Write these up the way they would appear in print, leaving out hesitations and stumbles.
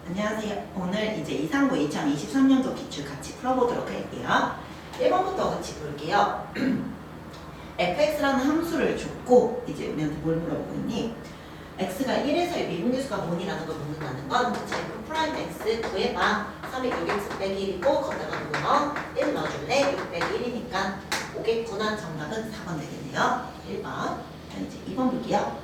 안녕하세요. 오늘 이제 이상고 2023년도 기출 같이 풀어보도록 할게요. 1번부터 같이 볼게요. fx라는 함수를 줬고 이제 우리한테 뭘 물어보고 있니? x가 1에서의 미분계수가 뭐니라는 걸 묻는다는 건 그치? 프라임 x 구해봐. 3이 6x 빼기 1이고 거기다가 누구 넣어? 1 넣어줄래? 6 빼기 1이니까 오겠구나. 정답은 4번 되겠네요. 1번. 자, 이제 2번 볼게요.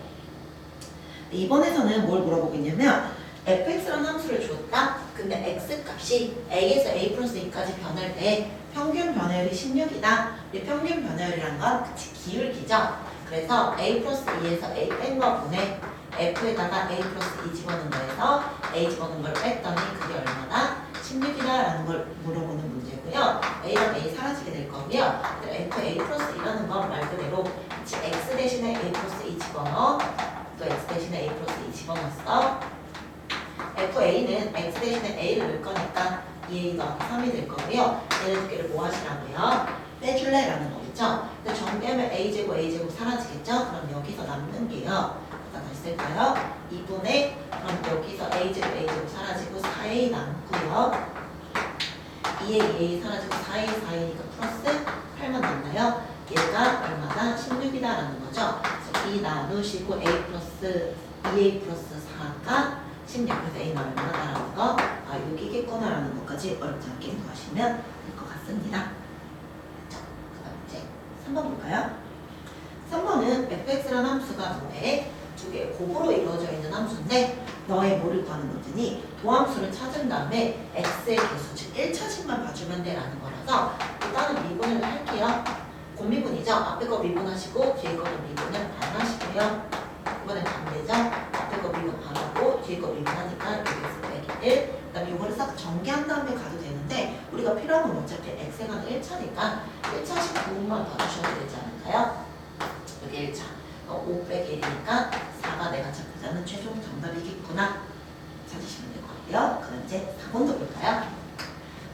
2번에서는 뭘 물어보고 있냐면 fx라는 함수를 줬다. 근데 x 값이 a에서 a 플러스 2까지 변할 때 평균 변화율이 16이다. 이 평균 변화율이란 건 그치 기울기죠. 그래서 a 플러스 2에서 a 뺀 거 보내. f에다가 a 플러스 2 집어넣은 거에서 a 집어넣은 걸 뺐더니 그게 얼마나? 16이다 라는 걸 물어보는 문제고요. a랑 a 사라지게 될 거고요. f a 플러스 2라는 건 말 그대로 그치 x 대신에 a 플러스 2 집어넣어. 또 x 대신에 a 플러스 2 집어넣었어. FA는 x 대신에 a를 넣을 거니까 2a 더하기 3이 될 거고요. 얘네 두 개를 뭐 하시라고요? 빼줄래? 라는 거겠죠? 근데 정리하면 a제곱 a제곱 사라지겠죠? 그럼 여기서 남는 게요. 다시 쓸까요? 2분의 그럼 여기서 a제곱 a제곱 사라지고 4a 남고요. 2a 2a 사라지고 4a 4a니까 플러스 8만 남나요? 얘가 얼마다? 16이다 라는 거죠. 그래서 2 나누시고 a 플러스 2a 플러스 4가 16. 그래서 a는 얼마다라는 거, 여기겠구나 라는 것까지 어렵지 않게 구하시면 될 것 같습니다. 자, 그 다음 이제 3번 볼까요? 3번은 fx라는 함수가 뭐해? 두 개의 곱으로 이루어져 있는 함수인데 너의 뭐를 구하는 문제니 도함수를 찾은 다음에 x의 개수, 즉 1차식만 봐주면 돼 라는 거라서 일단은 미분을 할게요. 곱미분이죠? 앞에 거 미분하시고 뒤에 거는 미분을 안 하시고요. 이번엔 반대죠? 앞에 거 미분 안 하고 뒤에 거 미분하니까 여기서 빼기 1. 그 다음에 이거를 싹 전개한 다음에 가도 되는데 우리가 필요한 건 어차피 x에 가는 1차니까 1차식 부분만 봐주셔도 되지 않을까요? 여기 1차 5 빼기 1이니까 4가 내가 찾고자는 최종 정답이겠구나 찾으시면 될 것 같고요. 그럼 이제 4번도 볼까요?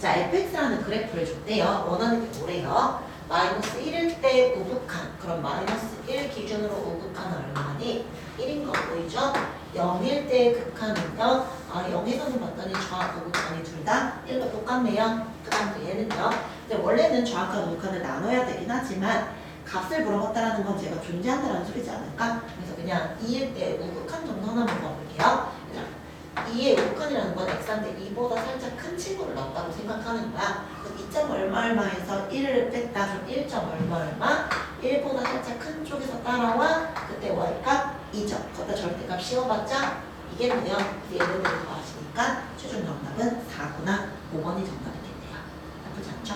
자, fx라는 그래프를 줬대요. 원하는 게 뭐래요? 마이너스 1일 때 우극한, 그럼 마이너스 1 기준으로 우극한은 얼마니? 1인 거 보이죠? 0일 때 극한은요? 0에서는 봤더니 좌 우극한이 둘 다 1과 똑같네요. 그 다음 얘는요? 근데 원래는 좌과 우극한을 나눠야 되긴 하지만 값을 물어봤다라는 건 제가 존재한다라는 소리지 않을까? 그래서 그냥 2일 때 우극한 정도 하나 물어볼게요. 2의 우극한이라는 건 x한테 2보다 살짝 큰 친구를 넣었다고 생각하는 거야. 2점 얼마 얼마에서 1을 뺐다. 그럼 1점 얼마 얼마? 1보다 살짝 큰 쪽에서 따라와. 그때 y값 2점. 거기다 절대값 씌워봤자 이겠네요. 얘네들을 더하시니까 최종 정답은 4구나 5번이 정답이겠네요. 나쁘지 않죠?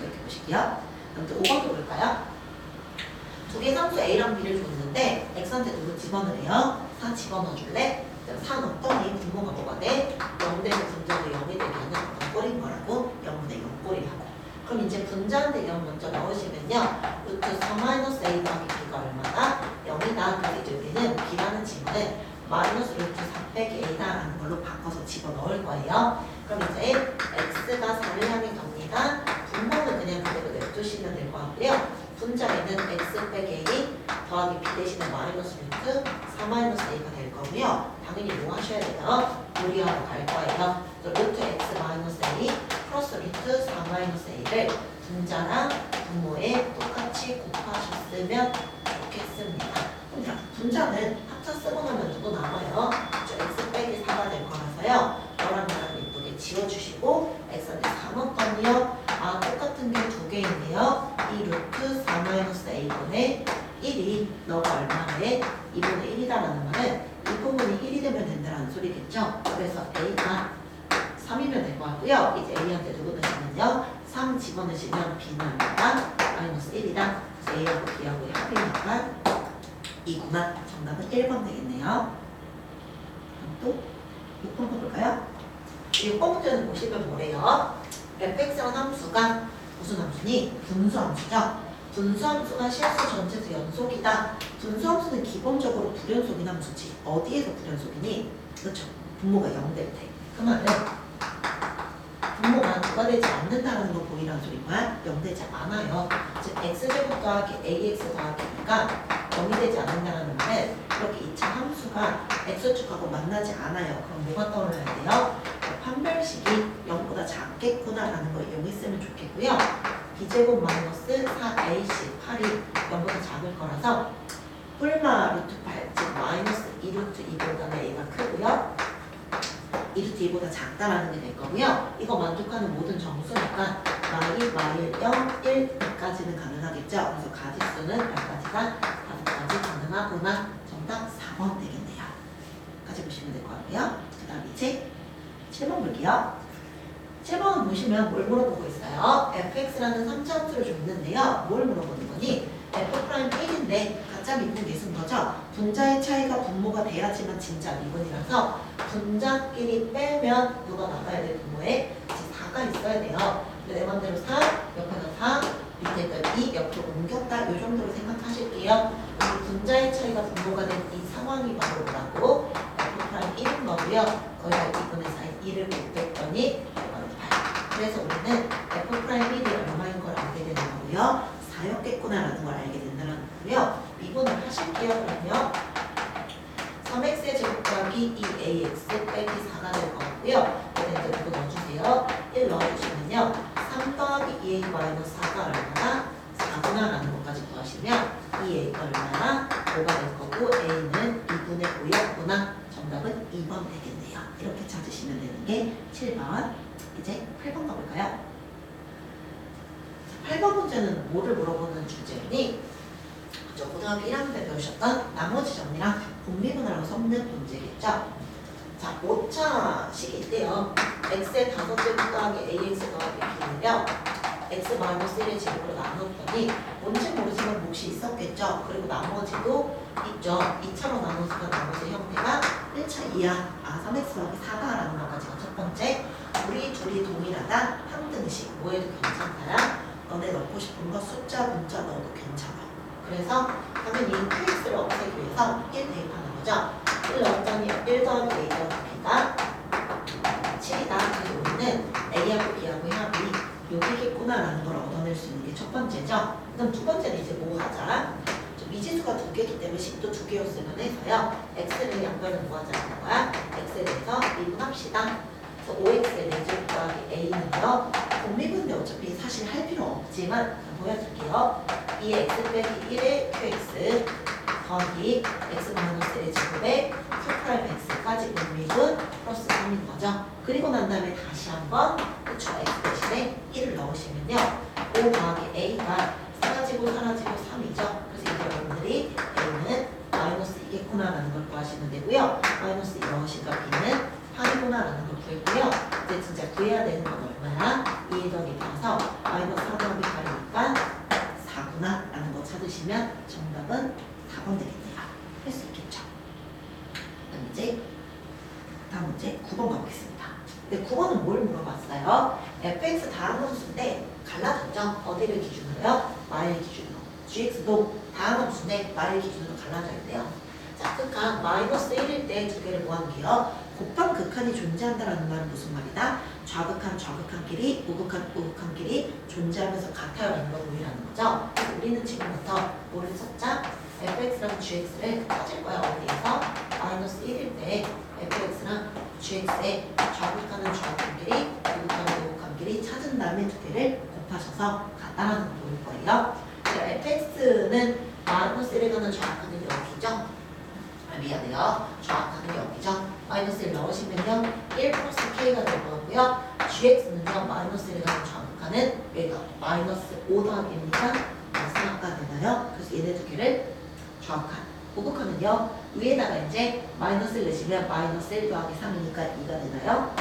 이렇게 보실게요. 그럼 또 5번도 볼까요? 두 개 상수 a랑 b를 줬는데 x한테 누구 집어넣으래요? 4 집어넣어줄래? 4 넣었더니 분모가 뭐가 돼? 0대에서 분자도 0이 되게 하는 꼴인 거라고 0분의 0꼴이라고. 그럼 이제 분자인데 0 먼저 넣으시면요. 루트 4 마이너스 a 더하기 b가 얼마다? 0이다. 그래서 이제 우리는 b라는 질문을 마이너스 루트 4 빼기 a다 라는 걸로 바꿔서 집어넣을 거예요. 그럼 이제 x가 4를 향해 갑니다. 분모는 그냥 그대로 냅두시면 될 것 같고요. 분자에는 x 빼기 a 더하기 b 대신에 마이너스 루트 4 마이너스 a가 될 거고요. 당연히 뭐 하셔야 돼요? 요리하러 갈 거예요. 루트 x 마이너스 a 플러스 루트 4 마이너스 a를 분자랑 분모에 똑같이 곱하셨으면 좋겠습니다. 그럼 분자는 합차 쓰고 나면 누구 남아요? x 빼기 4가 될 거라서요. 너랑 나랑 예쁘게 지워주시고 x한테 4 넣었더니요. 똑같은 게 두 개 있네요. 이 루트 4 마이너스 a분의 1이 너가 얼마에 2분의 1이다라는 말은 이 부분이 1이 되면 된다는 소리겠죠. 그래서 a가 3이면 될 것 같고요. 이제 a한테 누구 넣으시면요. 3 집어넣으시면 b는 얼마다? 마이너스 1이다. 그래서 a하고 b하고 합이니까 2구나. 정답은 1번 되겠네요. 그럼 또 6번 볼까요? 6번 문제는 보시면 뭐래요? fx라는 함수가 무슨 함수니? 분수함수죠. 분수함수가 실수 전체수 연속이다. 분수함수는 기본적으로 불연속인 함수지. 어디에서 불연속이니? 그렇죠. 분모가 0될 때. 그 말은 분모가 누가 되지 않는다는 걸 보이라는 소리인 거야. 0 되지 않아요. 즉 x제곱 더하기 ax 더하기 b가 0이 되지 않는다는 말은 이렇게 2차 함수가 x축하고 만나지 않아요. 그럼 뭐가 떠올라야 돼요? 판별식이 0보다 작겠구나라는 걸 이용했으면 좋겠고요. b제곱 마이너스 4ac 8이 0보다 작을 거라서 뿔마 루트 8, 즉 마이너스 2루트 2보다는 a가 크고요. 2루트 2보다 작다라는 게 될 거고요. 이거 만족하는 모든 정수니까 마일, 0, 1, 2까지는 가능하겠죠. 그래서 가지수는 여기까지가 5가지 가능하구나. 정답 4번 되겠네요. 까지 보시면 될 것 같고요. 그 다음 이제 7번 볼게요. 7번은 보시면 뭘 물어보고 있어요? fx라는 3차함수를 줬는데요. 뭘 물어보는 거니? f'1인데 가짜 미분 계수인 거죠. 분자의 차이가 분모가 돼야지만 진짜 미분이라서 분자끼리 빼면 누가 나가야 될 분모에 4가 있어야 돼요. 근데 내 맘대로 4, 옆에가 4, 밑에가 2, 옆으로 옮겼다. 이 정도로 생각하실게요. 그리고 분자의 차이가 분모가 된 이 상황이 바로 뭐라고? f'1인 거고요. 거기다 2분의 4의 2를 곱했더니 그래서 우리는 f'1이 얼마인 걸 알게 되는 거고요. 4였겠구나라는 걸 알게 된다는 거고요. 미분을 하실게요. 그러면 3x의 제곱 더하기 2ax 빼기 4가 될 것 같고요. 여기다 이제 이거 넣어주세요. 1 넣어주시면요. 3 더하기 2a 마이너스 4가 얼마나? 4구나라는 것까지 구하시면 2a가 얼마나? 5가 될 거고 a는 2분의 5였구나. 정답은 2번 되겠네요. 이렇게 찾으시면 되는 게 7번. 이제 8번 가볼까요? 8번 문제는 뭐를 물어보는 주제니? 저 고등학교 1학년 때 배우셨던 나머지 정리랑 분미분할하고 섞는 문제겠죠? 자, 5차식이 있대요. x의 5제곱 더하기 ax 더하기 b는요. x-1의 제곱으로 나눴더니 뭔지 모르지만 몫이 있었겠죠? 그리고 나머지도 있죠. 2차로 나눠서 나머지 형태가 1차 이하 3x 더하기 4다라는 것까지가 첫 번째. 우리 둘이 동일하다 항등식 뭐해도 괜찮다야. 너네 넣고 싶은 거 숫자 문자 넣어도 괜찮아. 그래서 당연히 qx를 없애기 위해서 1 대입하는 거죠. 1 넣었더니 1 더하기 a 더하기 b가 7이다. 그래서 우리는 a하고 b하고 합이 여기겠구나라는 걸 얻어낼 수 있는 게 첫 번째죠. 그럼 두 번째는 이제 뭐 하자? 미지수가 2개이기 때문에 식도 2개였으면 해서요. x를 양변을 뭐 하자는 거야? x에 대해서 미분합시다. 그래서 5x의 4제곱 더하기 a는요. 공미분인데 어차피 사실 할 필요 없지만 보여줄게요. 2x 빼기 1의 qx 더하기 x-1의 제곱에 q'x까지 공미분 플러스 3인 거죠. 그리고 난 다음에 다시 한번 그쵸 x 대신에 1을 넣으시면요. 5 더하기 a가 사라지고 사라지고 3이죠. 그래서 이제 여러분들이 a는 마이너스 2겠구나라는 걸 구하시면 되고요. 마이너스 2 넣으시니까 b는 8이구나라는 걸 구했고요. 이제 진짜 구해야 되는 건 얼마야? 2 더하기 8에서 마이너스 4 더하기 8이니까 4구나라는 거 찾으시면 정답은 4번 되겠네요. 할 수 있겠죠? 그럼 이제 다음 문제 9번 가보겠습니다. 근데 9번은 뭘 물어봤어요? fx 다항함수인데 갈라졌죠? 어디를 기준으로요? 마일 기준으로. gx도 다항함수인데 마일 기준으로 갈라져야 돼요. 자, 극한 마이너스 1일 때 두 개를 모함게요. 곱한 극한이 존재한다는 말은 무슨 말이다? 좌극한 좌극한끼리, 우극한 우극한끼리 존재하면서 같아요라는 걸 보이라는 거죠. 그래서 우리는 지금부터 뭐를 썼자? fx랑 gx를 찾을 거야. 어디에서? 마이너스 1일 때 fx랑 gx의 좌극하는 좌극한끼리, 우극하는 우극한끼리 찾은 다음에 두 개를 곱하셔서 같다라는 걸 보일 거예요. fx는 마이너스 1에 가는 좌극하는 여기죠. 미안해요. 좌극하는 여기죠. 마이너스 1 넣으시면요. 1 플러스 k가 될 거고요. gx는요. 마이너스 1에 가는 좌극하는 여기가 마이너스 5 더하기니까 4가 되나요? 그래서 얘네 두 개를 좌극한. 우극하면요. 위에다가 이제 마이너스 1 내시면 마이너스 1 더하기 3이니까 2가 되나요?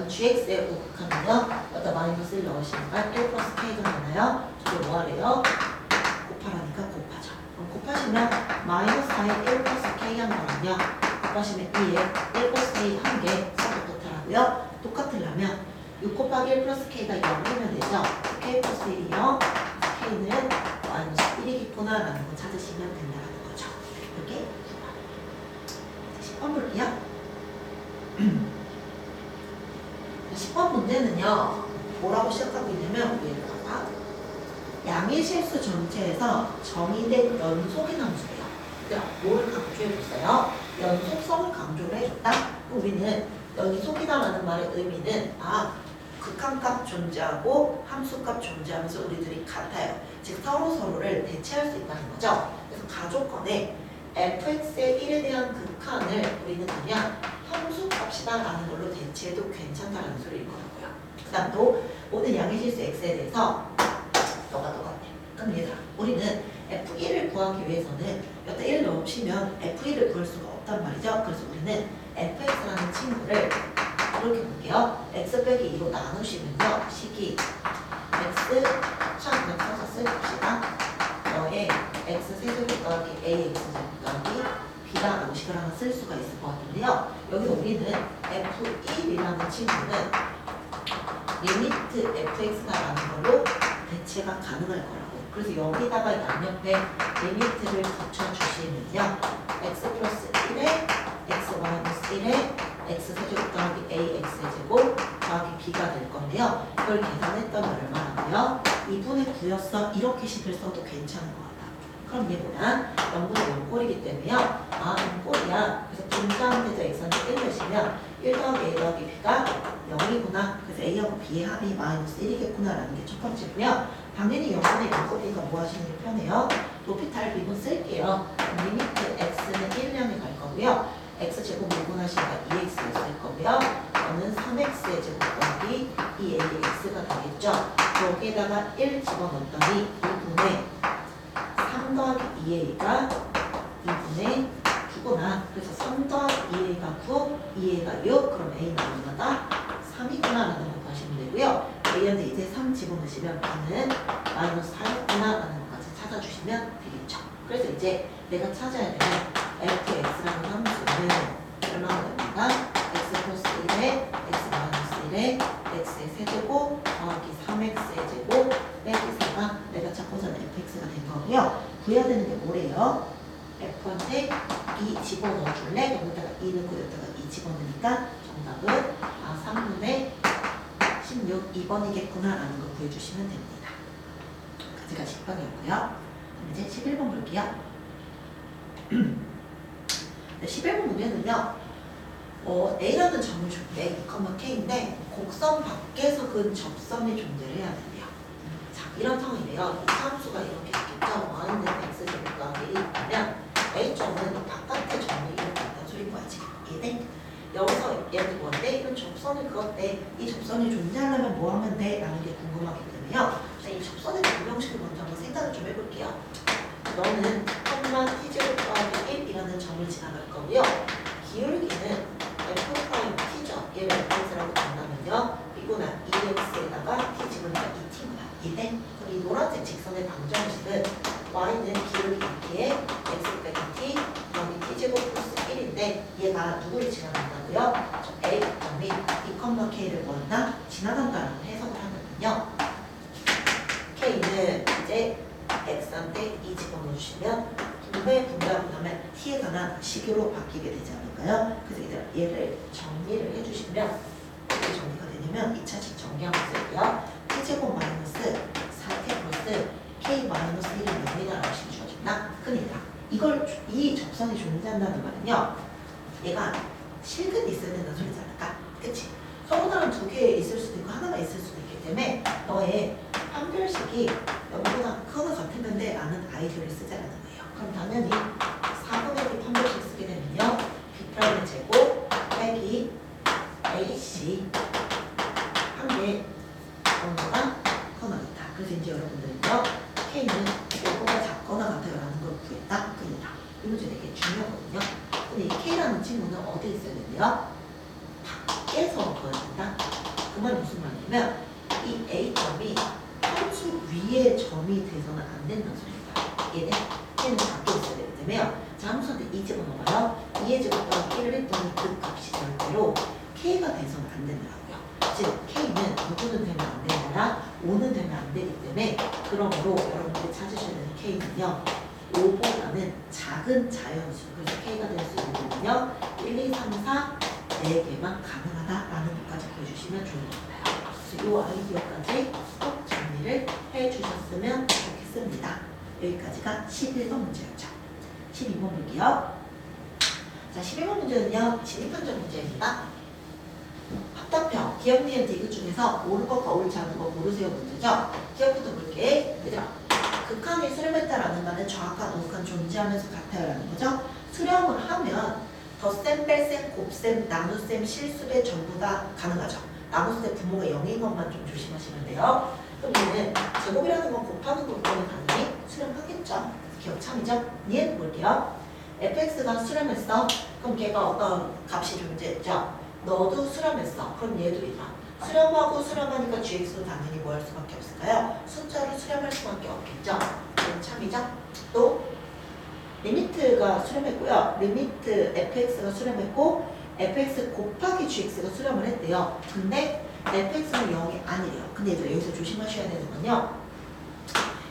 gx의 우극하면요. 여기다 마이너스 1 넣으시니까 1 플러스 k가 되나요? 저게 뭐 하래요? 곱하라니까 곱하죠. 그럼 곱하시면 마이너스 4에 1 플러스 k 한 거는요. 곱하시면 2에 1 플러스 k 한 개 서로 똑같더라고요. 똑같으려면 6 곱하기 1 플러스 k가 0이면 되죠. k 플러스 1이 0, k는 마이너스 1이겠구나 라는 거 찾으시면 된다는 거죠. 이렇게 10번 볼게요. 10번 문제는요. 뭐라고 시작하고 있냐면 위에다가 양의 실수 전체에서 정의된 연속인 함수예요. 그러니까 뭘 강조해줬어요? 연속성을 강조를 해줬다? 우리는 연속이다라는 말의 의미는 극한값 존재하고 함수값 존재하면서 우리들이 같아요. 즉 서로를 대체할 수 있다는 거죠. 그래서 가조건에 fx의 1에 대한 극한을 우리는 그냥 함수값이다라는 걸로 대체해도 괜찮다는 소리일 거라고요. 그 다음 또 모든 양의 실수 x에 대해서 너가 같아. 그럼 얘들아, 우리는 f1을 구하기 위해서는 여기다 1 넣으시면 f1을 구할 수가 없단 말이죠. 그래서 우리는 fx라는 친구를 이렇게 볼게요. x 빼기 2로 나누시면요. 식이 x 처음에 써서 쓸봅시다. 너의 x 세제곱 더하기 ax 제곱 더하기 b라는 식을 하나 쓸 수가 있을 것 같은데요. 여기서 우리는 f1이라는 친구는 리미트 fx다라는 걸로 대체가 가능할 거라고. 그래서 여기다가 양옆에 리미트를 붙여주시면요. x 플러스 1에 x 마이너스 1에 x 세제곱 더하기 ax 제곱 더하기 b가 될 건데요. 이걸 계산했더니 얼마라고요? 2분의 9였어. 이렇게 식을 써도 괜찮은 것 같다. 그럼 얘 뭐야? 0분의 0꼴이기 때문에요. 0꼴이야. 그래서 분자한 대자 x한테 1 넣으시면 1 더하기 a 더하기 b가 0이구나. 그래서 a하고 b의 합이 마이너스 1이겠구나 라는 게 첫 번째고요. 당연히 0분의 0꼴이니까 뭐 하시는 게 편해요? 높이 탈 비분 쓸게요. 리미트 x는 1량에 갈 거고요. x제곱 미분하시니까 2x였을 거고요. 저는 3x의 제곱 더하기 2ax가 되겠죠. 여기에다가 1 집어넣었더니 2분의 3 더하기 2a가 2분의 9구나. 그래서 3 더하기 2a가 9, 2a가 6, 그럼 a는 얼마다? 3이구나 라는 거 보시면 되고요. a한테 이제 3 집어넣으시면 b는 마이너스 4였구나 라는 것까지 찾아주시면 되겠죠. 그래서 이제 내가 찾아야 되는 fx라는 함수는 얼마나 됩니까? x 플러스 1에 x 마이너스 1에 x의 세제곱 더하기 3x의 제곱 빼기 4가 내가 찾고자 하는 fx가 된 거고요. 구해야 되는 게 뭐래요? f한테 2 집어넣어줄래? 여기다가 2 넣고 여기다가 2 집어넣으니까 정답은 3분의 16 2번이겠구나 라는 걸 구해주시면 됩니다. 까지가 10번이었고요. 그럼 이제 11번 볼게요. 11번 보면은요, A라는 점을 줄 때, K인데, 곡선 밖에서 그 접선이 존재를 해야 된대요. 자, 이런 상황이래요. 이 함수가 이렇게 있겠죠. y는 x 제곱 더하기 1이 있다면, A점은 바깥의 점이 이렇게 있다는 소리인 거야, 지금. 이해돼? 여기서 얘는 뭔데? 이런 접선을 그었대. 이 접선이 존재하려면 뭐 하면 돼? 라는 게 궁금하기 때문에요. 자, 이 접선의 방정식을 먼저 한번 생각을 좀 해볼게요. 너는 t제곱 더하기 1이라는 점을 지나갈 거고요. 기울기는 f't죠. 얘를 fx라고 한다면요. 이거나 2x에다가 t 집으니까 2t구나. 이해? 그럼 이 노란색 직선의 방정식은 y는 기울기 2t에 x 빼기 t 더하기 t제곱 플러스 1인데 얘가 누구를 지나간다고요? 저 a 점이 2,k를 뭐한다? 지나간다라고 해석을 하거든요. k는 이제 x한테 2 집어넣어주시면 분배 분배하고 나면 t에 관한 식으로 바뀌게 되지 않을까요? 그래서 얘를 정리를 해주시면 어떻게 정리가 되냐면 2차식 정리하고 쓸게요. t제곱 마이너스 4t 플러스 k 마이너스 1이 0이다라고 식이 주어진다. 그러니까 이 접선이 존재한다는 말은요. 얘가 실근이 있어야 된다는 소리지 않을까? 그치? 서로다른 두 개 있을 수도 있고 하나가 있을 수도 있기 때문에 너의 판별식이 0보다 크거나 같으면데 라는 아이디어를 쓰자라는 거예요. 그럼 당연히 4분의 1 판별식 쓰게 되면요. B'의 제곱 빼기 AC 한 개 0보다 크거나 같다. 그래서 이제 여러분들은요. K는 0보다 작거나 같아요 라는 걸 구했다. 그니다. 이 문제 되게 중요하거든요. 근데 이 K라는 친구는 어디에 있어야 된대요? 밖에서 보여준다. 그 말이 무슨 말이냐면 이 A점이 함수 위의 점이 돼서는 안 된다는 소리입니다. 얘는 밖에 있어야 되기 때문에요. 자, 함수한테 2 집어넣어봐요. 2의 제곱 더하기 1을 했더니 그 값이 절대로 K가 돼서는 안 된다고요. 즉 K는 누구는 되면 안 되느라 5는 되면 안 되기 때문에 그러므로 여러분들이 찾으셔야 되는 K는요. 5보다는 작은 자연수. 그래서 K가 될 수 있는 거는요. 1, 2, 3, 4 4개만 가능하다라는 것까지 보여주시면 좋은 것 같아요. 그래서 이 아이디어까지 꼭 정리 정리를 해주셨으면 좋겠습니다. 여기까지가 11번 문제였죠. 12번 볼게요. 자, 12번 문제는요. 진입편적 문제입니다. 합답형, 기억, 니은, 디귿 중에서 옳은 것과 옳지 않은 것 고르세요 문제죠. 기억부터 볼게. 얘들아, 극한이 수렴했다라는 말은 정확한 오극한 존재하면서 같아요 라는 거죠. 수렴을 하면 덧셈, 뺄셈, 곱셈, 나눗셈, 실수배 전부 다 가능하죠. 나눗셈 부모가 0인 것만 좀 조심하시면 돼요. 그럼 얘는 제곱이라는 건 곱하는 거 때문에 당연히 수렴하겠죠. 기억 참이죠. 니은 볼게요. fx가 수렴했어. 그럼 걔가 어떤 값이 존재했죠. 너도 수렴했어. 그럼 얘도 이라. 수렴하고 수렴하니까 gx도 당연히 뭐 할 수밖에 없을까요? 숫자로 수렴할 수밖에 없겠죠. 그럼 참이죠. 또 리미트가 수렴했고요. 리미트 fx가 수렴했고 fx 곱하기 gx가 수렴을 했대요. 근데 fx는 0이 아니래요. 근데 얘들 여기서 조심하셔야 되는 건요.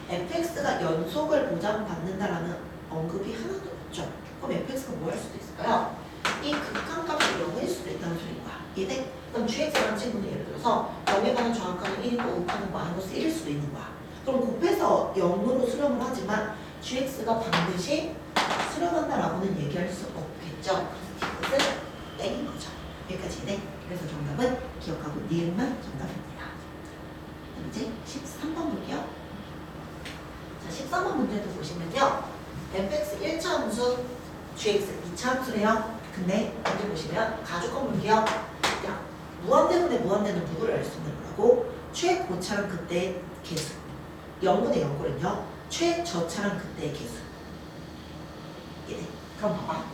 fx가 연속을 보장받는다라는 언급이 하나도 없죠. 그럼 fx가 뭐 할 수도 있을까요? 이 극한값이 0일 수도 있다는 소린 거야. 이해돼? 그럼 gx라는 친구는 예를 들어서 0에 관한 정확한은 1이고 우파는 마이너스 1일 수도 있는 거야. 그럼 곱해서 0으로 수렴을 하지만 gx가 반드시 수렴한다라고는 얘기할 수 없겠죠. 그래서 이것은 땡인 거죠. 여기까지 이해돼? 그래서 정답은 기억하고 니은만 정답입니다. 그럼 이제 13번 볼게요. 자, 13번 문제도 보시면요. fx 1차 함수, gx 2차 함수래요. 근데 먼저 보시면 가족권 볼게요. 야, 무한대분의 무한대는 누구를 알 수 있는 거라고? 최고차랑 그때의 개수. 0분의 0꼴은요. 최저차랑 그때의 개수. 이래. 그럼 봐봐.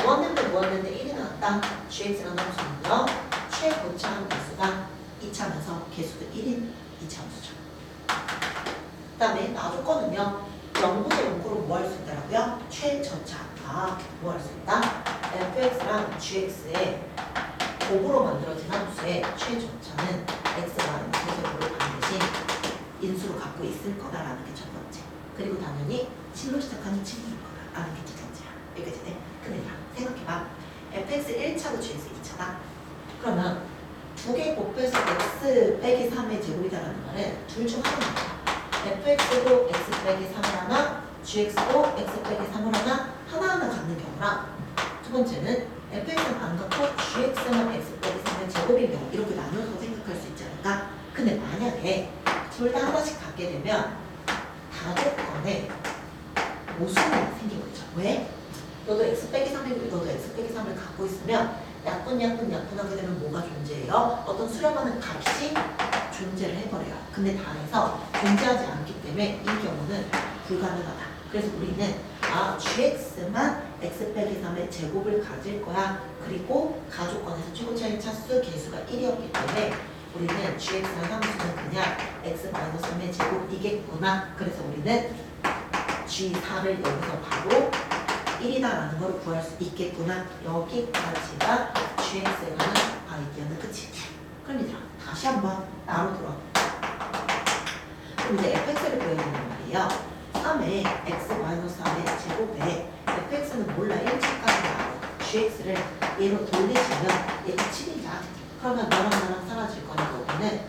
무한대분의 무한대인데 1이 나왔다. gx라는 함수는요. 최고차랑 개수가 2차면서 개수도 1인 2차 함수죠. 그 다음에 나조건은요. 0분의 0꼴은 뭐 할 수 있다라고요? 최저차. 뭐 할 수 있다? fx랑 gx의 곱으로 만들어진 함수의 최저차는 x라는 세제곱을 반드시 인수로 갖고 있을 거다라는 게 첫 번째. 그리고 당연히 7로 시작하는 친구일 거다라는 게 두 번째야. 여기까지 돼? 근데 생각해봐. fx 1차고 gx 2차다. 그러면 두 개 곱해서 x 빼기 3의 제곱이다라는 말은 둘 중 하나입니다. fx도 x 빼기 3을 하나, gx도 x 빼기 3을 하나, 하나하나 갖는 경우랑 두 번째는 fx는 안 갖고 gx만 x 빼기 3의 제곱인 경우 이렇게 나눠서 생각할 수 있지 않을까? 근데 만약에 둘 다 하나씩 갖게 되면 다조건에 모순이 생기고 있죠. 왜? 너도 x 빼기 3이고 너도 x 빼기 3을 갖고 있으면 약분하게 되면 뭐가 존재해요? 어떤 수렴하는 값이 존재를 해버려요. 근데 다해서 존재하지 않기 때문에 이 경우는 불가능하다. 그래서 우리는 gx만 x 빼기 3의 제곱을 가질 거야. 그리고 가조건에서 최고차의 차수 개수가 1이었기 때문에 우리는 gx라는 함수는 그냥 x 마이너스 3의 제곱이겠구나. 그래서 우리는 g4를 여기서 바로 1이다라는 걸 구할 수 있겠구나. 여기까지가 gx에 관한 아이디어는 끝이에요. 그럼 얘들아 다시 한번 나로 들어. 그럼 이제 fx를 구해야 되는 말이에요. 3의 x-3의 제곱에 fx는 몰라 1차까지 나와요. gx를 얘로 돌리시면 얘가 7이자. 그러면 너랑 나랑 사라질 거니까 우리는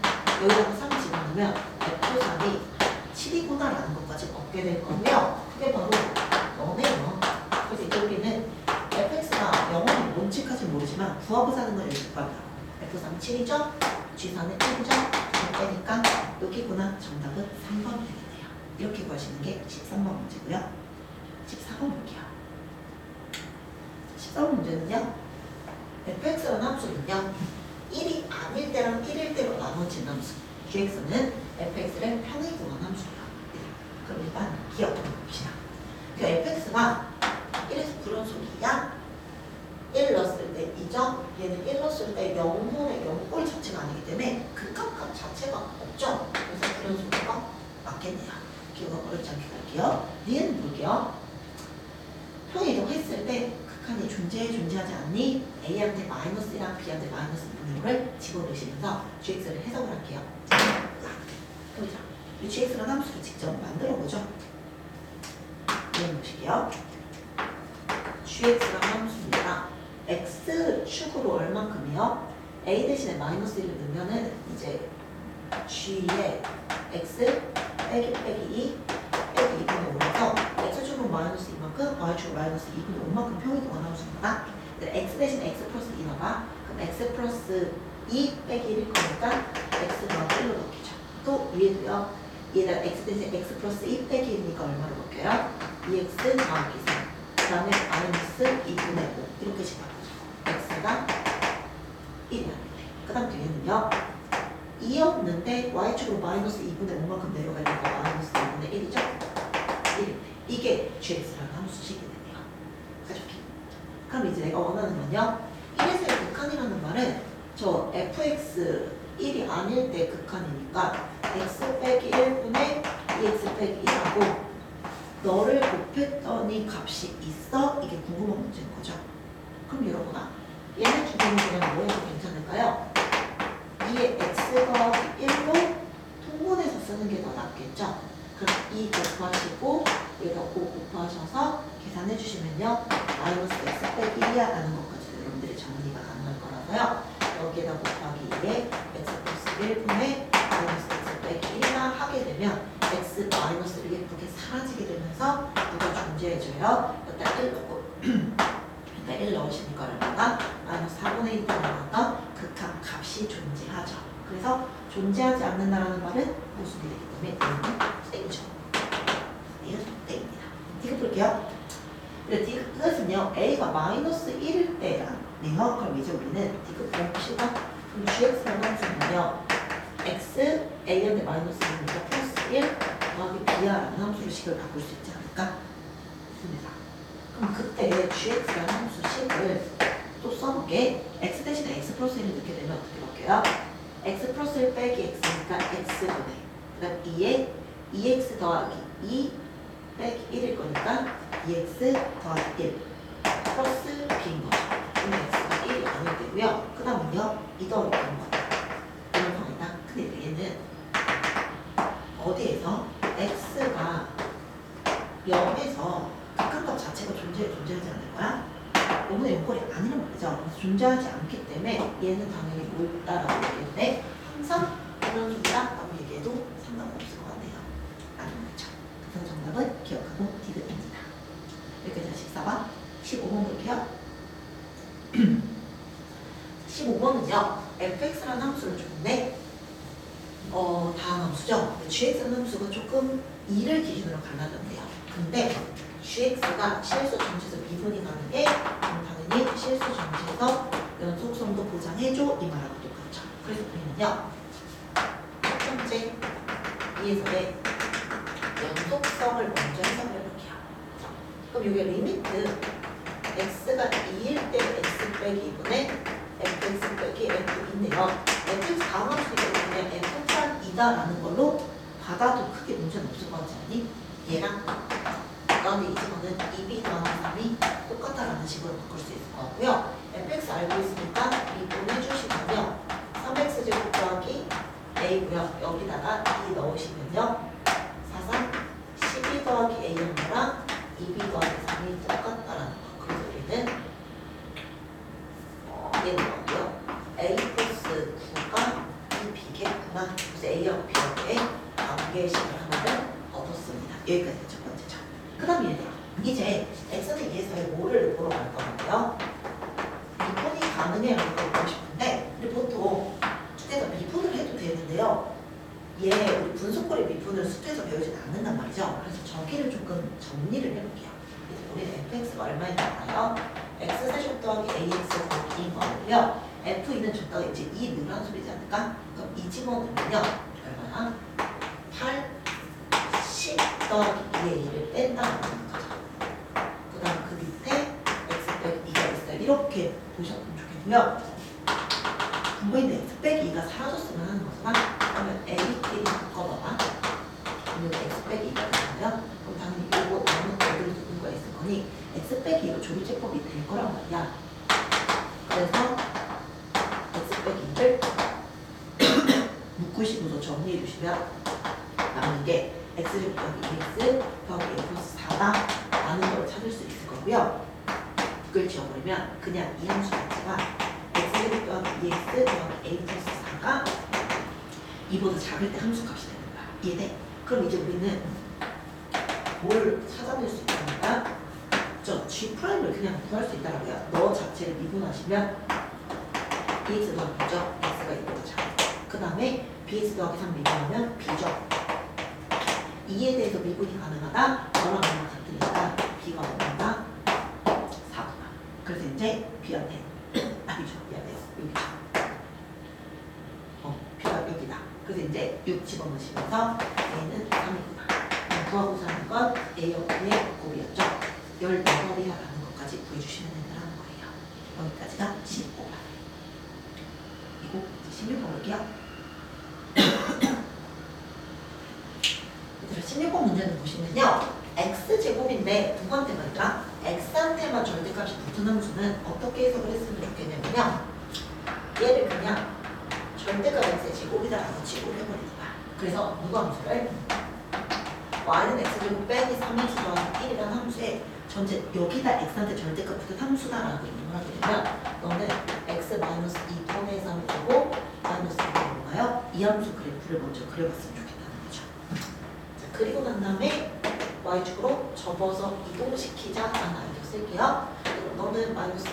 여기다가 3 집어넣으면 f3이 7이구나라는 것까지 얻게 될 거며 그게 바로 너네요. 그래서 이제 우리는 fx가 영원히 뭔지까지는 모르지만 부하부사는 건 여기 구하면 f3은 7이죠? g4는 1이죠? 그러니까 여기구나. 정답은 3번 되겠네요. 이렇게 구하시는 게 13번 문제고요. 14번 볼게요. 14번 문제는요. fx라는 함수는요. 1이 아닐 때랑 1일 때로 나눠진 함수. gx는 fx를 평행 구한 함수예요. 그럼 일단 기억해 봅시다. 그 fx가 1에서 불연속이야. 1 넣었을 때 2점, 얘는 1 넣었을 때 0분의 0꼴 자체가 아니기 때문에 극한값 자체가 없죠. 그래서 불연속도가 맞겠네요. 기억을 어렵지 않게 갈게요. 니은 볼게요. 평행 이동했을 때 극한이 존재하지 않니? A한테 마이너스 1랑 B한테 마이너스 6을 집어넣으시면서 gx를 해석을 할게요. 그럼 이 gx라는 함수를 직접 만들어보죠. 니은 보실게요. gx라는 함수입니다. x축으로 얼만큼이요? a 대신에 마이너스 1을 넣으면은 이제 G에 X 빼기 2 빼기 2분의 5에서 X축은 마이너스 2만큼 Y축은 마이너스 2분의 5만큼 평이도가 나오는 거다. X 대신 X 플러스 2 넣어봐. 그럼 X 플러스 2 빼기 1일 거니까 X 더하기 1로 넣기죠. 또 위에도요. 얘가 X 대신 X 플러스 2 빼기 1이니까 얼마로 넣을게요? 2X 더하기 3. 그 다음에 마이너스 2분의 5 이렇게 집어넣죠. X가 1이야. 그 다음 뒤에는요. 2 없는데 Y축으로 마이너스 2분의 5만큼 내려가니까 마이너스 2분의 1이죠? 1. 이게 GX라는 함수식이 되네요. 가족이. 그럼 이제 내가 원하는 건요. 1에서의 극한이라는 말은 저 fx 1이 아닐 때 극한이니까 x 빼기 1분의 2x 빼기 1하고 너를 곱했더니 값이 있어? 이게 궁금한 문제인 거죠. 그럼 여러분아 얘네 주제는 그냥 뭐 해도 괜찮을까요? 2의 x 더하기 1로 통분해서 쓰는 게 더 낫겠죠? 그럼 2 곱하시고 여기다 5 곱하셔서 계산해 주시면요. 마이너스 x 빼기 1이야 라는 것까지 여러분들이 정리가 가능할 거라서요. 여기에다 곱하기 2에 x 플러스 1분의 마이너스 x 빼기 1이나 하게 되면 x 마이너스를 예쁘게 사라지게 되면서 누가 존재해줘요? 여기다 1 넣고 여기다 1 넣으시니까 얼마나? 마이너스 4분의 1이 나왔던 극한 값이 존재하죠. 그래서 존재하지 않는다라는 말은 무슨 일이기 때문에 얘는 땡이죠. 얘는 땡입니다. 디귿 볼게요. 이것은요 a가 마이너스 1일 때라네요. 그럼 이제 우리는 디귿 봅시다. 그럼 gx라는 함수는요 x a한테 마이너스 1이니까 플러스 1 더하기 b야라는 함수로 식을 바꿀 수 있지 않을까? 좋습니다. 그럼 그때 gx라는 함수 식을 또 써볼게. x 대신에 x 플러스 1을 넣게 되면 어떻게 바뀌어요? x 플러스 1 빼기 x니까 x분의 그 다음 2에 2x 더하기 2 빼기 1일 거니까 2x 더하기 1 플러스 b인 거죠. 그럼 x가 1이 아닐 때고요. 그 다음은요 2 더하기 b인 거죠. 이런 상황이다. 근데 얘는 어디에서 x가 0에서 극한값 자체가 존재하지 않을 거야? 5분의 0꼴이 아니란 말이죠. 그래서 존재하지 않기 때문에 얘는 당연히 옳다라고 얘기했는데 항상 이런 소리다 라고 얘기해도 상관없을 것 같네요. 아닌 거죠. 그래서 정답은 기억하고 디귿입니다. 여기까지 14번. 15번 볼게요. 15번은요. fx라는 함수를 줬는데 다음 함수죠. gx라는 함수가 조금 2를 기준으로 갈라졌네요. 근데 gx가 실수 전체에서 미분이 가능해 그럼 당연히 실수 전체에서 연속성도 보장해줘 이 말하고 똑같죠. 그래서 우리는요 첫 번째 위에서의 연속성을 먼저 해석해 볼게요. 그럼 이게 리미트 x가 2일 때 x 빼기 2분의 fx 빼기 f인데요. fx 다음 함수이기 때문에 fx가 2다라는 걸로 받아도 크게 문제는 없을 것 같지 않니? 얘랑 그런데 이 집어는 2b 더하기 3이 똑같다라는 식으로 바꿀 수 있을 것 같고요. fx 알고 있으니까 미분해 주시면요. 3x제곱 더하기 a고요. 여기다가 2 넣으시면요. 4, 12 더하기 a인 거랑 2b 더하기 3이 똑같다라는 거. 그래서 우리는 얘는 뭐고요? a 플러스 9가 2b겠구나. 그래서 a하고 b하고의 관계식을 하나를 얻었습니다. 여기까지 첫 번째죠. 그 다음 얘들아 이제 x는 2에서의 뭐를 보러 갈 거고요. 미분이 가능해라는 걸 보고 싶은데 우리 보통 숙제에서 미분을 해도 되는데요. 얘 우리 분속거리 미분을 숙제에서 배우지는 않는단 말이죠. 그래서 저기를 조금 정리를 해볼게요. 우리는 fx가 얼마인지 알아요? x 세제곱 더하기 ax 곱인 거고요. f는 줬다가 이제 2 늘한 소리지 않을까? 그럼 이 집어넣으면요 얼마나? 8 10 더하기 2의 2를 뺀다는 거죠. 그 다음 그 밑에 x 빼기 2가 있어요. 이렇게 보셨으면 좋겠고요. 분모인데 x 빼기 2가 사라졌으면 하는 거잖아. 그러면 a끼리 바꿔봐봐. 그러면 x 빼기 2가 되잖아요. 그럼 당연히 이거 남은 애들 누군가 있을 거니 x 빼기 2로 조리제법이 될 거란 말이야. 그래서 x 빼기 2를 묶으시고서 정리해 주시면 남는 게 x제곱 더하기 2x 더하기 a 플러스 4다 라는 걸 찾을 수 있을 거고요. 그걸 지워버리면 그냥 이 함수 자체가 x제곱 더하기 2x 더하기 a 플러스 4가 2보다 작을 때 함수 값이 되는 거야. 이해돼? 그럼 이제 우리는 뭘 찾아낼 수 있다니까? 저 G'을 그냥 구할 수 있다라고요. 너 자체를 미분하시면 BX 더하기 B죠. X가 2보다 작아. 그 다음에 BX 더하기 3 미분하면 B죠. 2에 대해서 미분이 가능하다. 너랑 나랑 같으니까 B가 얼마다? 4구나. 그래서 이제 B한테 아니죠. 미안해요. 여기죠. B가 여기다. 그래서 이제 6 집어넣으시면서 A는 3이구나. 구하고 사는 건 A역의 곱이었죠. 14번이라는 것까지 구해주시면 된다는 거예요. 여기까지가 15번. 이거 16번 볼게요. 16번 문제는 보시면요. X제곱인데 두 번째 말이라 X한테만 절대값이 붙은 함수는 어떻게 해석을 했으면 좋겠냐면요. 얘를 그냥 절대값 X의 제곱이다라고 치고 해버리는 거야. 그래서 누구 함수를? Y는 X제곱 빼기 3X 더하기 1이라는 함수에 전체 여기다 X한테 절대값 붙은 함수다라고 이용을 하게 되면 너는 X-2분의 3이고 마이너스 2가 뭔가요? 이 함수 그래프를 먼저 그려봤으면 좋겠다는 거죠. 자, 그리고 난 다음에 Y축으로 접어서 이동시키자라는 아이디어 쓸게요. 너는 마이너스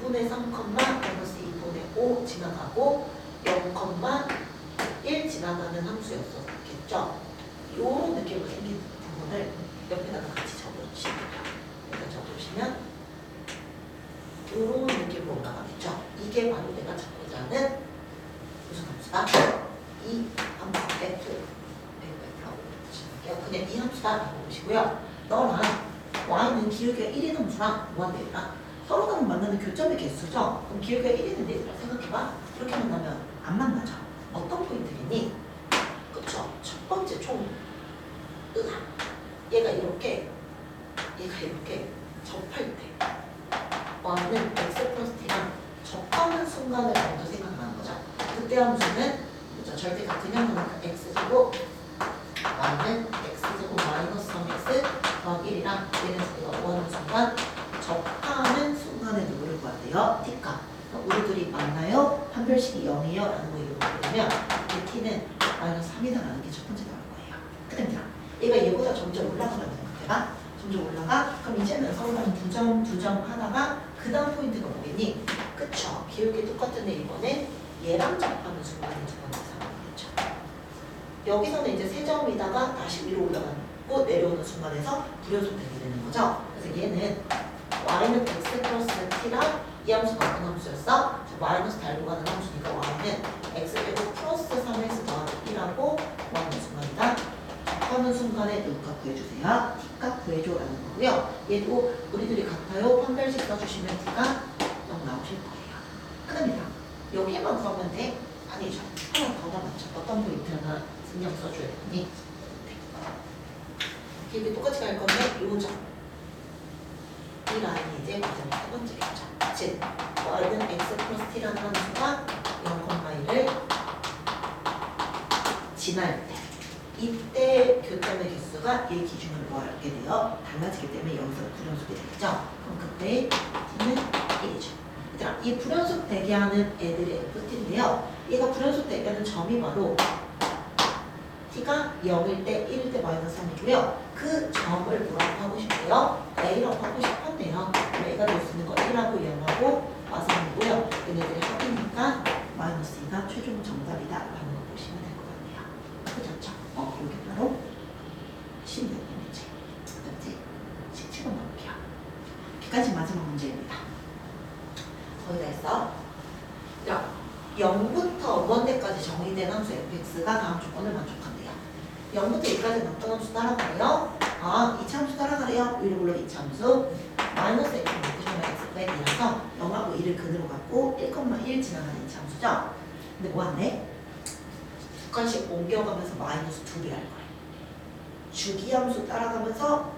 2분의 3, 마이너스 2분의 5 지나가고 0,1 지나가는 함수였었겠죠. 요런 느낌으로 생긴 부분을 옆에다가 같이 적어주시면 돼요. 여기다 적어주시면 요런 느낌으로 올라가겠죠. 이게 바로 내가 찾고자 하는 무슨 함수다? 이 함수 F라고 보시면 그냥 이 함수다라고 보시고요. 너랑 Y는 기울기가 1인 함수랑 무한대입니다. 서로 간에 만나는 교점의 개수죠. 그럼 기울기가 1이는 얘들아 생각해봐. 이렇게 만나면 안 만나죠. 어떤 포인트겠니? 그쵸? 첫 번째 총 얘가 이렇게 접할 때 Y는 X 플러스 T랑 접하는 순간을 먼저 생각하는 거죠. 그때 함수는 절대값 그냥 하니까 X제곱 Y는 X제곱 마이너스 3X 더하기 1이랑 얘는 우리가 원하는 순간 접하는 순간에 누구를 구한대요? T값. 우리들이 만나요? 판별식이 0이에요? 라는 거 이용하게 되면 이 T는 마이너스 3이다라는 게 첫 번째 나올 거예요. 그러니까 얘가 얘보다 점점 올라가면 되나? 점점 올라가? 그럼 이제는 서로 한 두 점 하다가 그 다음 포인트가 뭐겠니? 그쵸? 기울기 똑같은데 이번엔 얘랑 접하는 순간이 두 번째 상황이겠죠. 여기서는 이제 세 점이다가 다시 위로 올라가고 내려오는 순간에서 불연속되게 되는 거죠. 그래서 얘는 Y는 X 플러스 T랑 이 함수가 어떤 함수였어? 마이너스 달고 가는 함수니까 Y는 X제곱 플러스 3X 더하기 1하고 구하는 순간이다. 접하는 순간에 누가 구해주세요? T값 구해줘라는 거고요. 얘도 우리들이 같아요. 판별식 써주시면 T가 0 나오실 거예요. 끝납니다. 여기만 구하면 돼? 아니죠. 하나 더 남았죠. 어떤 포인트 하나 신경 써줘야 되니? 이게 똑같이 갈 건데 요점. 이 라인이 이제 과정의 세 번째겠죠. 즉, Y는 X 플러스 T라는 함수가 0,1을 지날 때 이때 교점의 개수가 얘 기준으로 알게 돼요. 달라지기 때문에 여기서 불연속이 되겠죠. 그럼 그때 T는 1이죠. 얘들아, 이 불연속 대기하는 애들의 FT인데요. 얘가 불연속 대기하는 점이 바로 T가 0일 때, 1일 때 마이너스 3이고요. 그 점을 뭐라고 하고 싶대요? A라고 하고 싶었네요. A가 될 수 있는 거 1하고 0하고 마삼이고요. 얘네들이 합이니까 마이너스 2가 최종 정답이다 라는 거 보시면 될 것 같네요. 그렇죠? 이게 바로 16번 문제. 그 다음에 17번 볼게요. 여기까지 마지막 문제입니다. 거의 다 했어. 자, 0부터 5번대까지 정의된 함수 fx가 다음 조건을 만족한대요. 0부터 2까지는 어떤 함수 따라가래요? 아, 2차 함수 따라가래요. 위로 불러 2차 함수. 마이너스 x 묶으시면 x 빼기라서 0하고 2를 근으로 갖고 1,1 지나가는 2차 함수죠. 근데 뭐 한대? 두 칸씩 옮겨가면서 마이너스 2배 할 거예요. 주기함수 따라가면서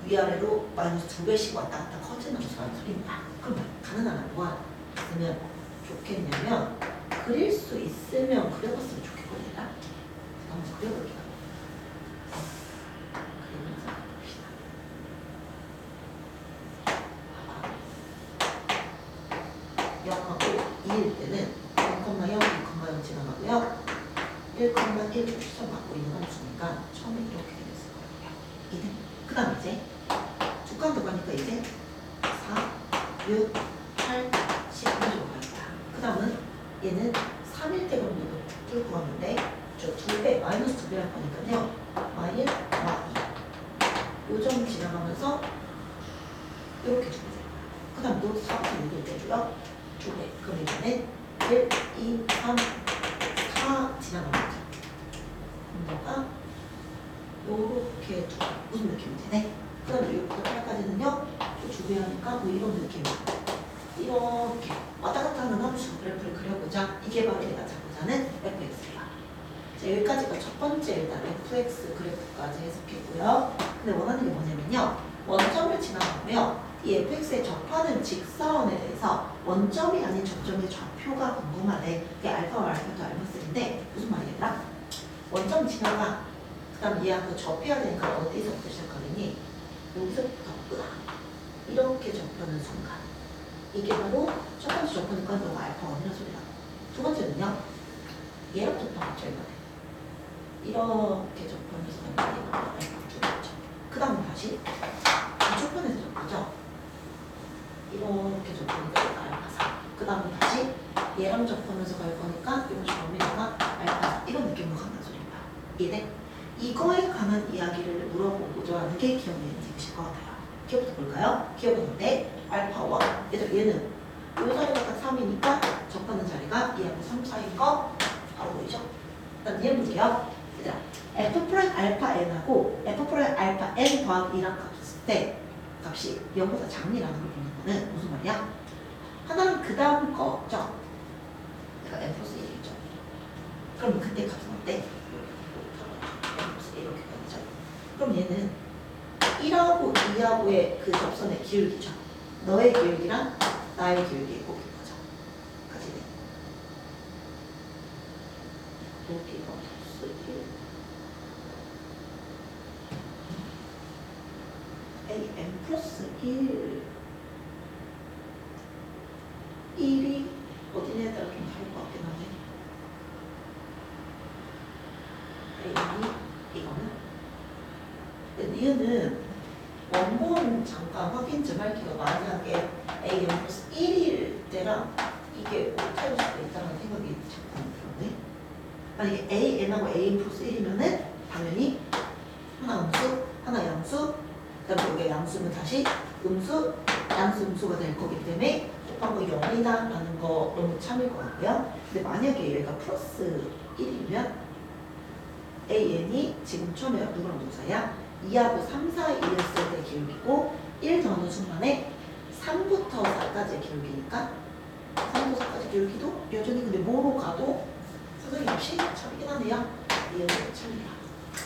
위아래로 마이너스 2배씩 왔다 갔다 커지는 함수라는 소리입니다. 그럼 가능한 뭐 있으면 좋겠냐면 그릴 수 있으면 그려봤으면 좋겠거든요. 한번 그려볼게요. 그리면서 봅시다. 봐봐. 0하고 2일 때는 0,0, 2,0 지나가고요. 1,1로 추정받고 있는 함수니까 처음에 이렇게 됐을 거예요. 2등. 그 다음 이제 두 칸 더 가니까 이제 4, 6, 8, 10 이런 식으로 갈 거야. 그 다음은 얘는 3일 대각도를 뚫고 왔는데 저 2배, 마이너스 2배 할 거니까요. y, 요점 지나가면서 이렇게 주면 돼요. 그 다음 또 4부터 6을 떼줘요. 2배. 그럼 이번엔 1, 2, 3, 4 지나가면 되죠. 너가 요렇게 두 무슨 느낌이 되네? 그 다음에 6부터 8까지는요. 또 2배 하니까 뭐 이런 느낌이야. 이렇게 왔다 갔다 하는 함수 그래프를 그려보자. 이게 바로 내가 잡고자 하는 fx예요. 자, 여기까지가 첫 번째 일단 fx 그래프까지 해석했고요. 근데 원하는 게 뭐냐면요. 원점을 지나가면 이 fx에 접하는 직선에 대해서 원점이 아닌 접점의 좌표가 궁금하네. 그게 알파와 알파2 알파3인데 무슨 말이겠다? 원점 지나가. 그 다음 얘하고 접해야 되니까 어디서부터 시작하느니? 여기서부터 이렇게 접하는 순간. 이게 바로 첫 번째 접하니까 너가 알파가 아니라 소리라고. 두 번째는요. 얘랑 접하겠죠 이번에. 이렇게 접하면서 알파 두 번째. 그 다음에 다시 첫 번에서 접하죠. 이렇게 접하니까 알파 4. 그 다음에 다시 얘랑 접하면서 갈 거니까 이런 점에다가 알파 4. 이런 느낌으로 간다는 소리입니다. 이해돼? 이거에 관한 이야기를 물어보고자 하는 게 기억 예언식이실 것 같아요. 기억부터 볼까요? 기억은 어때? 알파 1. 얘는 요 자리가 3이니까 접하는 자리가 얘하고 3 사이인 거 바로 보이죠? 일단 얘 볼게요. 얘들아, f' 알파 n하고 f' 알파 n 더하기 2랑 값을 때 값이 0보다 작니라는 걸 보는 거는 무슨 말이야? 하나는 그 다음 거죠? 그러니까 n 플러스 1이죠. 그럼 그때 값은 어때? n 플러스 1 이렇게 가죠. 그럼 얘는 1하고 2하고의 그 접선의 기울기죠. 너의 기울기랑 나의 기울기의 곱인 거죠. 같이 돼. 여기가 플러스 1 am 플러스 1이 어디냐에 따라 좀 다를 것 같긴 하네. am이 이거는 니은은 원본 잠깐 확인 좀 할게요. 만약에 am 플러스 1일 때랑 이게 오타일 수도 있다는 생각이 잠깐 들었네. 만약에 am하고 am 플러스 1이면은 당연히 하나 음수, 하나 양수, 그 다음에 여기 양수는 다시 음수, 양수 음수가 될 거기 때문에 곱한 거 0이다 라는 거 너무 참을 것 같고요. 근데 만약에 얘가 플러스 1이면 am이 지금 처음에 누구랑 누구 사이야? 2하고 3 사이였을 때 기울기고 1 더하는 순간에 3부터 4까지의 기울기니까 3부터 4까지 기울기도 여전히 근데 뭐로 가도 선생님 없이 참이긴 하네요. 이해는 참이야.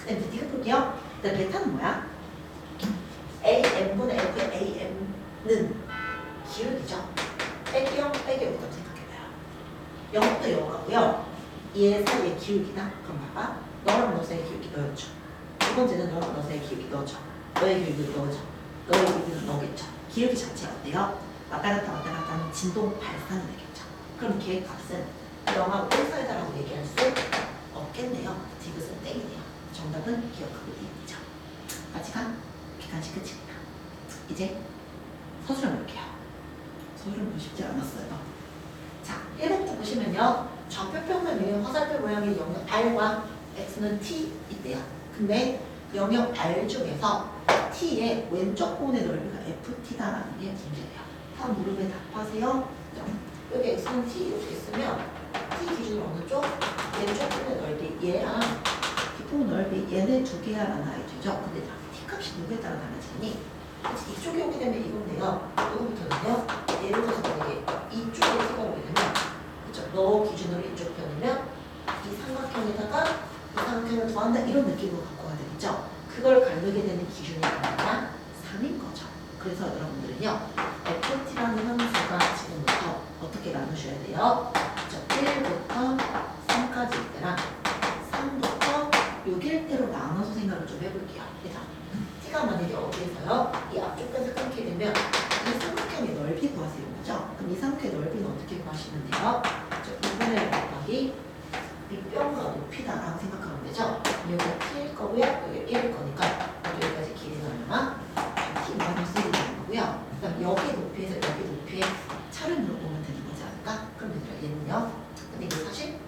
네, 네가 볼게요. 일단 베타는 뭐야? am분의 f의 am는 기울기죠. 빼기 0, 빼기 5라고 생각해봐요. 0부터 0 가고요. 얘 사이의 기울기다. 그럼 봐봐. 너랑 너 사이의 기울기 넣어줘. 두 번째는 너랑 너 사이의 기울기 넣어줘. 너의 기울기를 넣어줘. 너의 기울기는 넣겠죠. 기울기 자체가 어때요? 왔다 갔다 하는 진동 발산이 되겠죠. 그럼 걔 값은 0하고 1 사이다라고 얘기할 수 없겠네요. 디귿은 땡이네요. 정답은 기억하고 있죠. 아직은 기간식 끝입니다. 이제 서술을 볼게요. 서술은 뭐 쉽지 않았어요. 자, 1번부터 보시면요. 좌표평면 유형 화살표 모양의 영역 R과 X는 T 있대요. 근데 영역 R 중에서 T의 왼쪽 부분의 넓이가 FT다라는 게 문제예요. 다음 물음에 답하세요. 여기 X는 T 이렇게 있으면 T 기준으로 어느 쪽? 왼쪽 부분의 넓이 얘랑 뒷부분 넓이 얘네 두 개야라는 아이디죠. 근데 T 값이 누구에 따라 다르지니 이쪽에 오게 되면 이건데요. 누구부터는요? 예를 들어서 만약에 이쪽에 T가 오게 되면 그쵸? 너 기준으로 이쪽 편이면 이 삼각형에다가 이 삼각형을 더한다 이런 느낌으로 갖고 와야 되겠죠. 그걸 가르게 되는 기준이 뭐냐? 3인 거죠. 그래서 여러분들은요. FT라는 함수가 지금부터 어떻게 나누셔야 돼요? 1부터 3까지 일 때랑 3부터 6일 때로 나눠서 생각을 좀 해볼게요. 일단 T가 만약에 어디에서요? 이 앞쪽까지 끊게 되면 이 삼각형의 넓이 구하세요. 그죠? 그럼 이 삼각형의 넓이는 어떻게 구하시면 돼요? 2분의 1 곱하기 밑변과 높이다라고 그럼 얘들아 얘는요. 근데 이게 사실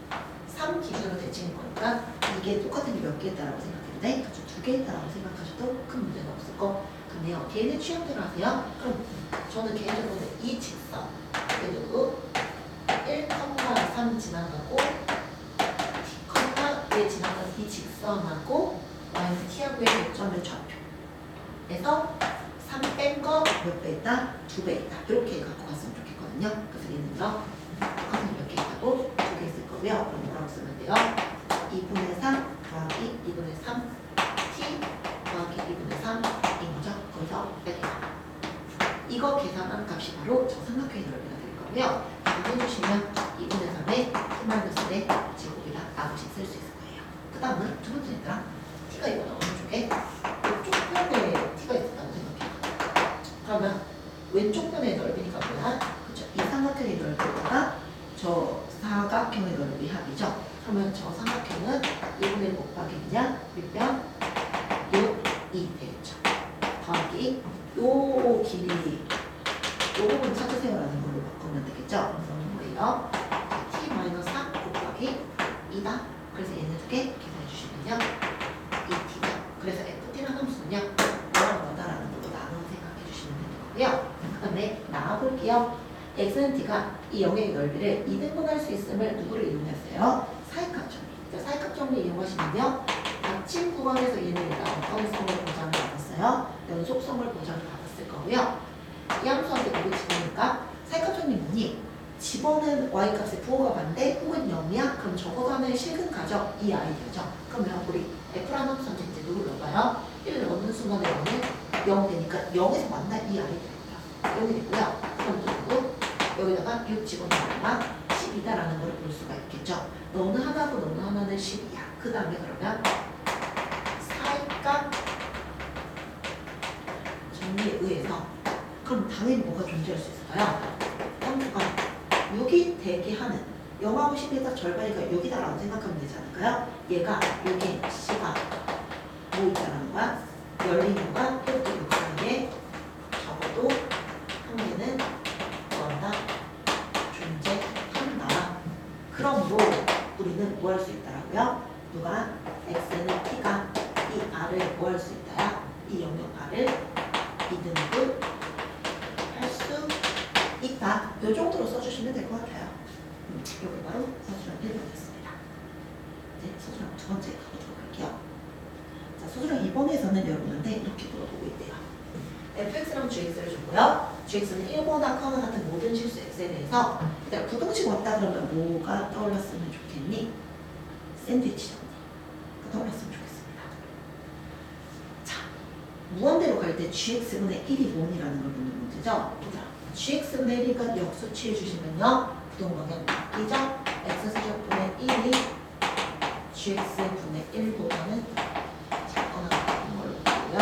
3 기준으로 대칭인 거니까 이게 똑같은 게 몇 개 있다라고 생각해도 돼? 그쵸? 2개 있다라고 생각하셔도 큰 문제가 없을 거. 근데요. 걔네 취향대로 하세요. 그럼 저는 개인적으로 이 직선 그리고 1,3 지나가고 T,1 지나가는 이 직선하고 마이너스 T하고의 교점의 좌표에서 3 뺀 거 몇 배 있다? 2배 있다. 이렇게 갖고 갔으면 좋겠거든요. 그래서 얘는요. 똑같은 몇 개 있다고 2개 있을 거고요. 그럼 뭐라고 쓰면 돼요? 2분의 3 더하기 2분의 3 T 더하기 2분의 3인 거죠. 거기서 빼세요. 이거 계산한 값이 바로 저 삼각형의 넓이가 될 거고요. 해주시면 2분의 3에 T-1의 제곱이라 나머지 쓸 수 있을 거예요. 그 다음은 두 번째 얘들아. T가 이거는 어느 쪽에? 왼쪽 편에 T가 있었다고 생각해요. 그러면 왼쪽 편의 넓이니까 뭐야? 그렇죠. 이 삼각형의 넓이가 저 사각형의 넓이 합이죠. 그러면 저 삼각형은 2분의 곱하기 그냥 밑변 6이 되겠죠. 더하기 요 길이 요 부분 찾으세요라는 걸로 바꾸면 되겠죠. 그래서 뭐예요? T-3 곱하기 2다. 그래서 얘는 두 개 계산해 주시면요. 2T죠. 그래서 FT라는 함수는요. 뭐다라는 걸로 나눠 생각해 주시면 되는 거고요. 그 다음에 나와볼게요. X는 T가 이 영역의 넓이를 2등분할 수 있음을 누구를 이용했어요? 사익합 정리. 사익합 정리 이용하시면요. 아침 구간에서 얘는 일단 어떤 성을 보장을 받았어요? 연속성을 보장을 받았을 거고요. 이 함수한테 누구 집어넣을까? 사익합 정리 뭐니? 집어는 y값의 부호가 반대 혹은 0이야? 그럼 적어도 하나의 실근 가져 이 아이디어죠. 그러면 우리 f라는 함수한테 이제 누구를 넣어봐요? 1을 넣는 순간에 0은 0 되니까 0에서 만나 이 아이디어입니다. 0이 되고요. 그럼 또 여기다가 6 집어넣으면 10이다라는 걸 볼 수가 있겠죠. 너는 하나고 너는 하나는 10이야. 그 다음에 그러면 사익값 정리에 의해서 그럼 당연히 뭐가 존재할 수 있을까요? 함수가 6이 되게 하는 0하고 10이 딱 절반이니까 6이다라고 생각하면 되지 않을까요? 얘가 여기 C가 뭐 있다라는 거야? 열린 공간 1부터 6 사이에 적어도 한 개는 뭐한다? 존재한다. 그러므로 우리는 뭐 할 수 있다라고요? 누가? X는 T가 이 R을 뭐 할 수 있다야? 이 영역 R을 2등분 할 수 있다. 이 정도로 써주시면 될 것 같아요. 여기 바로 서술형 1번 됐습니다. 이제 서술형 두 번째 가보도록 할게요. 자, 서술형 2번에서는 여러분한테 이렇게 물어보고 있대요. fx랑 gx를 줬고요. gx는 1번과 커나 같은 모든 실수 x에 대해서 일단 부동식 왔다 그러면 뭐가 떠올랐으면 좋겠니? 샌드위치 정리. 떠올랐으면 좋겠습니다. 자, 무한대로 갈 때 gx분의 1이 뭐니라는 걸 묻는 문제죠. gx분의 1이니까 역수치해 주시면요. 부동방향 바뀌죠? x세제곱분의 1이 gx분의 1보다는 작거나 같은 걸로 보고요.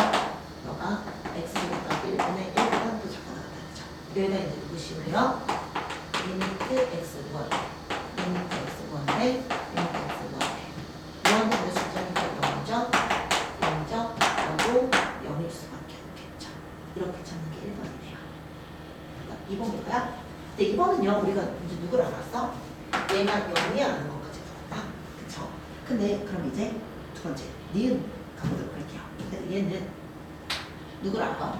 너가 x제곱과 1분의 1보다는 또 작거나 같다 되죠. 여기다 이제 누구 씌우래요? 리미트 x1 리미트 x1에 리미트 x1에 무한대로 숫자니까 0이죠? 0이죠? 그리고 0일 수밖에 없겠죠. 이렇게 찾는 게 1번이네요. 2번일까요? 근데 2번은요, 우리가 이제 누구를 알았어? 얘가 0이야라는 것까지 들었다. 그쵸? 근데 그럼 이제 두 번째, 니은 가보도록 할게요. 근데 얘는 누구를 알아?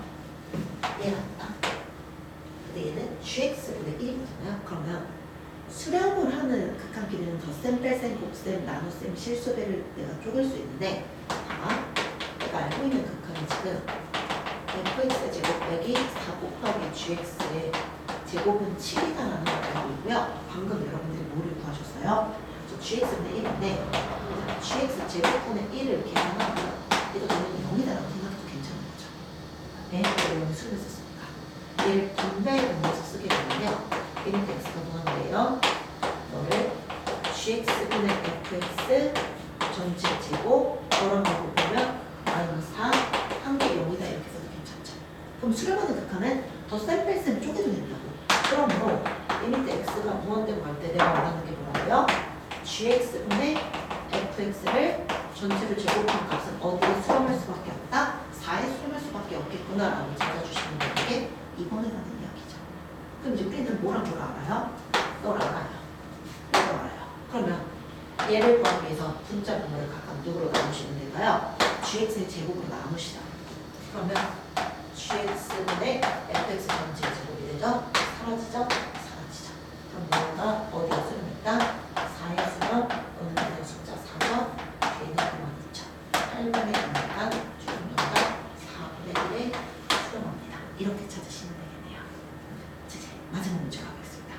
얘를 알았다. 근데 얘는 gx분의 1이거든요. 그러면 수렴을 하는 극한끼리는 덧셈, 뺄셈, 곱셈, 나눗셈, 실수배를 내가 쪼갤 수 있는데 다만 내가 알고 있는 극한은 지금 fx 제곱 빼기 4 곱하기 gx의 제곱은 7이다라는 걸 알고 있고요. 방금 여러분들이 뭐를 구하셨어요? 저 gx분의 1인데 gx 제곱분의 1을 계산하면 얘도 당연히 0이다라고 생각해도 괜찮은 거죠. 네, 그래서 여기 수를 썼으니까 얘를 분배의 의미에서 쓰게 되면요. 리미트 x가 뭐하는데요? 너를 gx분의 fx 전체 제곱 너랑 하고 보면 마이너스 4 한 개 0이다 이렇게 써도 괜찮죠. 그럼 수렴하는 극한은 덧셈 뺄셈 쪼개도 된다고. 그러므로 리미트 x가 무한대로 갈 때 내가 원하는 게 뭐라고요? gx분의 fx를 전체를 제곱한 값은 어디에 수렴할 수밖에 없다? 4에 수렴할 수밖에 없겠구나라고 찾아주시면 되는 게 2번에 가는 이야기죠. 그럼 이제 우리는 뭐랑 뭘 알아요? 이걸 알아요. 이걸 알아요. 그러면 얘를 구하기 위해서 분자 분모를 각각 누구로 나누시면 될까요? gx의 제곱으로 나누시죠. 그러면 gx분의 fx 전체의 제곱이 되죠? 사라지죠? 사라지죠. 그럼 뭐가 어디에 쓰면 4에 쓰면 오늘의 숫자 4죠? 뒤에는 9만 2천. 8번에 있으니까 주름동가 4분의 1에 수렴합니다. 이렇게 찾으시면 되겠네요. 이제 마지막 문제 가겠습니다.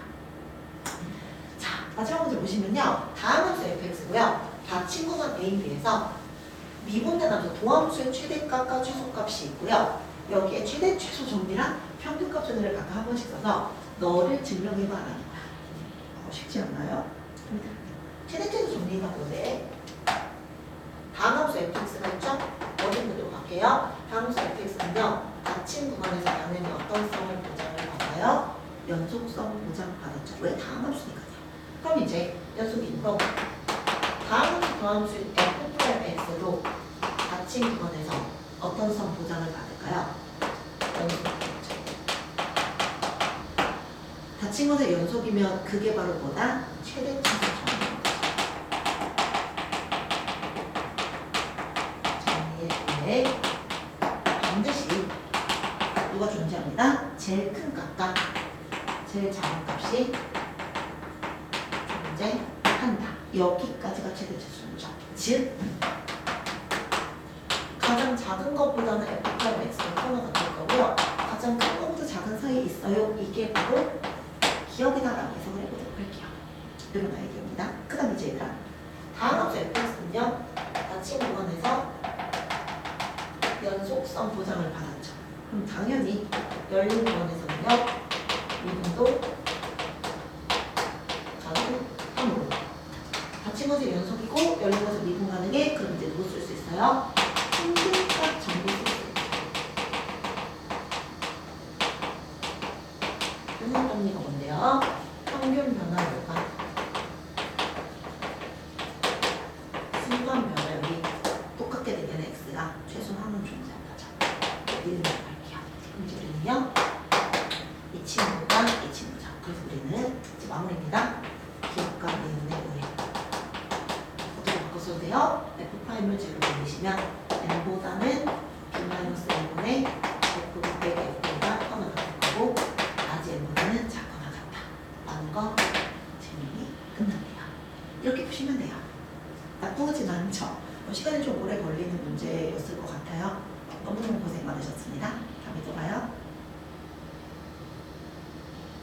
자, 마지막 문제 보시면요. 다음 함수 fx고요. 받침 구간 a, b에서 미분단함수 도함수의 최대값과 최소값이 있고요. 여기에 최대, 최소 정비랑 평균값 전위를 각각 한 번씩 써서 너를 증명해봐라는 거야. 쉽지 않나요? 최대, 최소 정리가 뭐래? 다음 함수 fx가 있죠? 어디 보도록 할게요. 다음 함수 fx는요. 받침 구간에서 변형이 어떤 성을 보장을 받아요? 연속성 보장받았죠. 왜? 다음 함수니까요. 그럼 이제 연속이므로 다음 함수 도함수인 f'(x도 받침 구간에서 어떤 성 보장을 받을까요? 연속. 받침 구간의 연속이면 그게 바로 뭐다? 최대, 최소 정리입니다. 정리에 대해 반드시 누가 존재합니다. 제일 큰 값과 제일 작은 값이 존재한다. 여기까지가 최대 최소죠. 즉 가장 작은 것보다는 f'(x가 코너가 될 거고요. 가장 큰 것보다 작은 사이에 있어요. 이게 바로 기억이다라고 해석을 해보도록 할게요. 이런 아이디어입니다. 그 다음 이제 얘들아, 다음 함수 fx는요. 받침 구간에서 연속성 보장을 받았죠. 그럼 당연히 열린 구간에서는요. 미분도 저는 3으로 받침 구간에서 연속이고 열린 구간에서 미분 가능해. 그럼 이제 누구 쓸 수 있어요? 평균값 정도 쓸 수 있어요. 평균 정리가 뭔데요? 평균 변화율과 순간 변화율이 똑같게 되면 x가 최소한은 존재한다죠. 이름을 할게요. 그럼 이제 우리는요, 이 친구가 이 친구죠. 그래서 우리는 이제 마무리입니다. 기억과 내용의 오해. 어떻게 바꿔서도 돼요? F'을 제로 돌리시면 n보다는 b-n분의 f 곱하기 f가 커나 같을 거고 라지 n보다는 작거나 같다. 라는 거 재미이 끝납니다. 이렇게 푸시면 돼요. 나쁘진 않죠. 시간이 좀 오래 걸리는 문제였을 것 같아요. 너무너무 고생 많으셨습니다. 다음에 또 봐요.